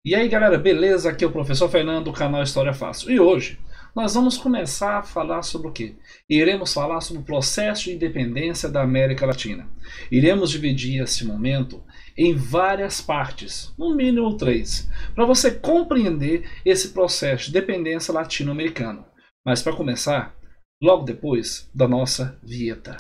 E aí galera, beleza? Aqui é o professor Fernando do canal História Fácil. E hoje nós vamos começar a falar sobre o quê? Iremos falar sobre o processo de independência da América Latina. Iremos dividir esse momento em várias partes, no mínimo três, para você compreender esse processo de dependência latino-americano. Mas para começar, logo depois da nossa vinheta.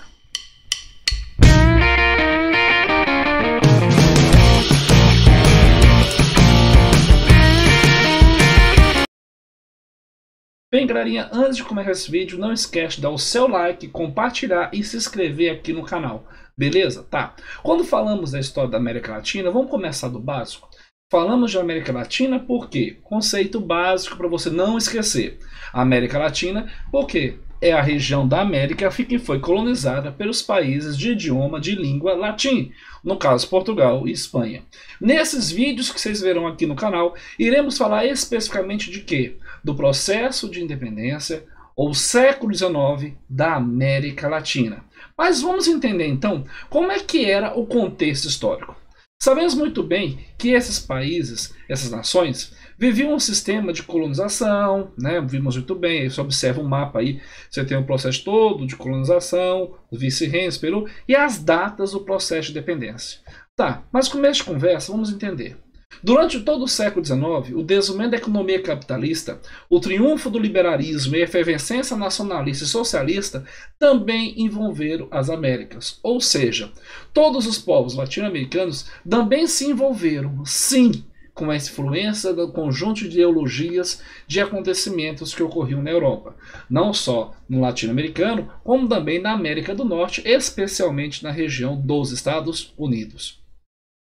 Bem, galerinha, antes de começar esse vídeo, não esquece de dar o seu like, compartilhar e se inscrever aqui no canal. Beleza? Tá. Quando falamos da história da América Latina, vamos começar do básico. Falamos de América Latina por quê? Conceito básico para você não esquecer. América Latina porque é a região da América que foi colonizada pelos países de idioma de língua latim, no caso Portugal e Espanha. Nesses vídeos que vocês verão aqui no canal, iremos falar especificamente de quê? Do processo de independência ou século XIX da América Latina. Mas vamos entender então como é que era o contexto histórico. Sabemos muito bem que esses países, essas nações, viviam um sistema de colonização, né? Vimos muito bem, você observa um mapa aí, você tem o processo todo de colonização, vice-reinos, Peru, e as datas do processo de independência. Tá, mas começo de conversa, vamos entender. Durante todo o século XIX, o desenvolvimento da economia capitalista, o triunfo do liberalismo e a efervescência nacionalista e socialista também envolveram as Américas. Ou seja, todos os povos latino-americanos também se envolveram, sim, com a influência do conjunto de ideologias de acontecimentos que ocorriam na Europa. Não só no latino-americano, como também na América do Norte, especialmente na região dos Estados Unidos.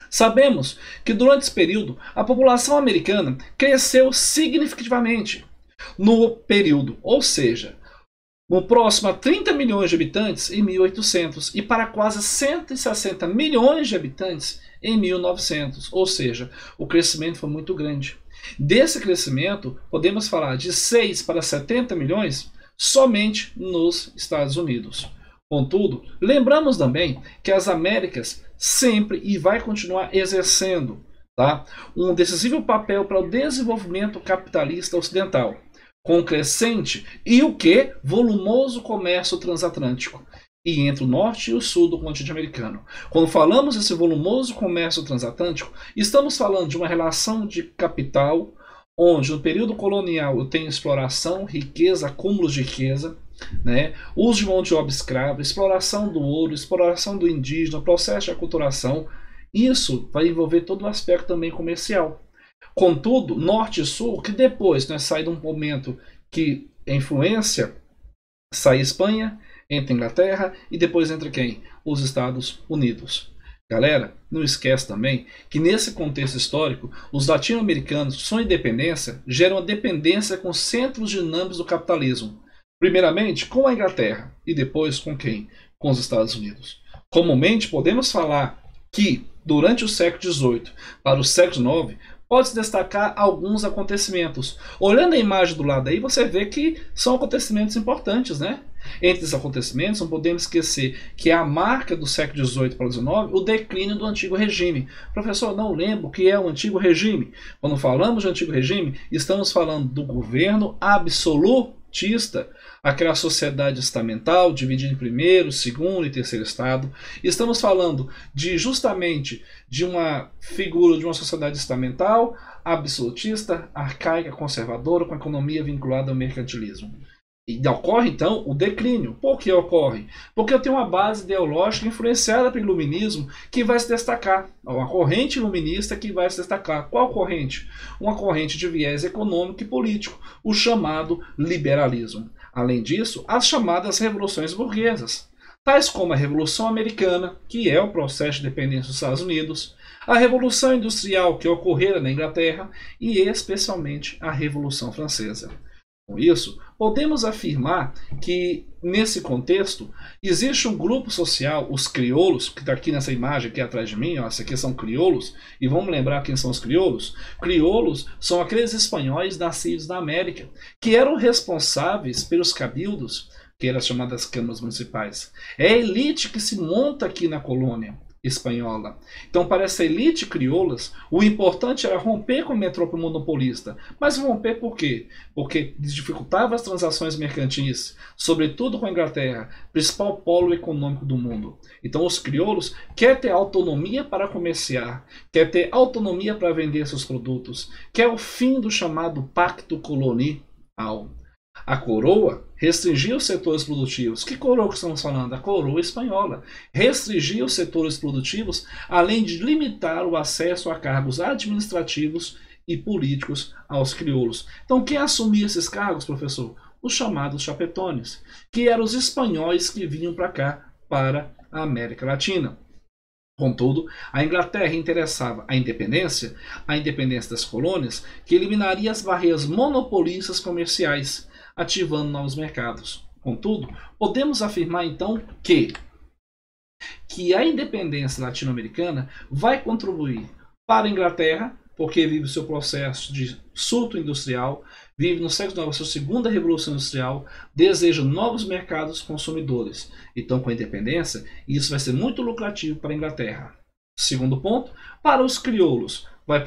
Sabemos que durante esse período a população americana cresceu significativamente no período, ou seja, no próximo a 30 milhões de habitantes em 1800 e para quase 160 milhões de habitantes em 1900, ou seja, o crescimento foi muito grande. Desse crescimento, podemos falar de 6 para 70 milhões somente nos Estados Unidos. Contudo, lembramos também que as Américas sempre e vai continuar exercendo, tá, um decisivo papel para o desenvolvimento capitalista ocidental, com crescente e o que? Volumoso comércio transatlântico e entre o norte e o sul do continente americano. Quando falamos desse volumoso comércio transatlântico, estamos falando de uma relação de capital, onde no período colonial eu tenho exploração, riqueza, acúmulos de riqueza, né? Uso de mão de obra escrava, exploração do ouro, exploração do indígena, processo de aculturação. Isso vai envolver todo o aspecto também comercial. Contudo, norte e sul, que depois sai de um momento que a influência sai Espanha, entra Inglaterra e depois entra quem? Os Estados Unidos. Galera, não esquece também que nesse contexto histórico, os latino-americanos que são independência geram a dependência com centros dinâmicos do capitalismo. Primeiramente com a Inglaterra e depois com quem? Com os Estados Unidos. Comumente podemos falar que durante o século XVIII para o século XIX pode-se destacar alguns acontecimentos. Olhando a imagem do lado aí, você vê que são acontecimentos importantes, né? Entre esses acontecimentos, não podemos esquecer que é a marca do século XVIII para o XIX, o declínio do antigo regime. Professor, não lembro o que é o antigo regime. Quando falamos de antigo regime, estamos falando do governo absolutista, aquela sociedade estamental dividida em primeiro, segundo e terceiro estado. Estamos falando justamente de uma figura de uma sociedade estamental, absolutista, arcaica, conservadora, com a economia vinculada ao mercantilismo. E ocorre então o declínio. Por que ocorre? Porque eu tenho uma base ideológica influenciada pelo iluminismo que vai se destacar. Uma corrente iluminista que vai se destacar. Qual corrente? Uma corrente de viés econômico e político, o chamado liberalismo. Além disso, as chamadas revoluções burguesas, tais como a Revolução Americana, que é o processo de independência dos Estados Unidos, a Revolução Industrial que ocorrera na Inglaterra e especialmente a Revolução Francesa. Com isso, podemos afirmar que, nesse contexto, existe um grupo social, os crioulos, que está aqui nessa imagem aqui atrás de mim, ó, essa aqui são crioulos, e vamos lembrar quem são os crioulos? Crioulos são aqueles espanhóis nascidos na América, que eram responsáveis pelos cabildos, que eram as chamadas câmaras municipais. É a elite que se monta aqui na colônia. espanhola. Então, para essa elite crioulas, o importante era romper com a metrópole monopolista. Mas romper por quê? Porque dificultava as transações mercantis, sobretudo com a Inglaterra, principal polo econômico do mundo. Então, os crioulos querem ter autonomia para comerciar, quer ter autonomia para vender seus produtos, quer o fim do chamado pacto colonial. A coroa restringia os setores produtivos. Que coroa que estamos falando? A coroa espanhola. Restringia os setores produtivos, além de limitar o acesso a cargos administrativos e políticos aos crioulos. Então, quem assumia esses cargos, professor? Os chamados chapetones, que eram os espanhóis que vinham para cá, para a América Latina. Contudo, a Inglaterra interessava a independência das colônias, que eliminaria as barreiras monopolistas comerciais, ativando novos mercados. Contudo, podemos afirmar então que a independência latino-americana vai contribuir para a Inglaterra, porque vive o seu processo de surto industrial, vive no século XIX a sua segunda revolução industrial, deseja novos mercados consumidores. Então, com a independência, isso vai ser muito lucrativo para a Inglaterra. Segundo ponto, para os crioulos, vai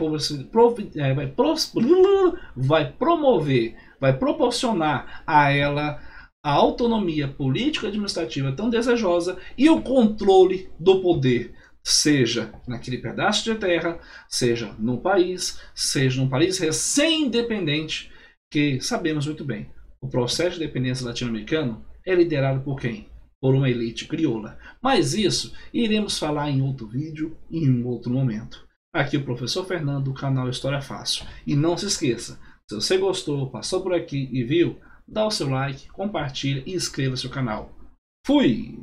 proporcionar a ela a autonomia política e administrativa tão desejosa e o controle do poder, seja naquele pedaço de terra, seja num país recém-independente, que sabemos muito bem, o processo de independência latino-americano é liderado por quem? Por uma elite crioula. Mas isso iremos falar em outro vídeo, em um outro momento. Aqui o professor Fernando, do canal História Fácil. E não se esqueça, se você gostou, passou por aqui e viu, dá o seu like, compartilha e inscreva-se no canal. Fui!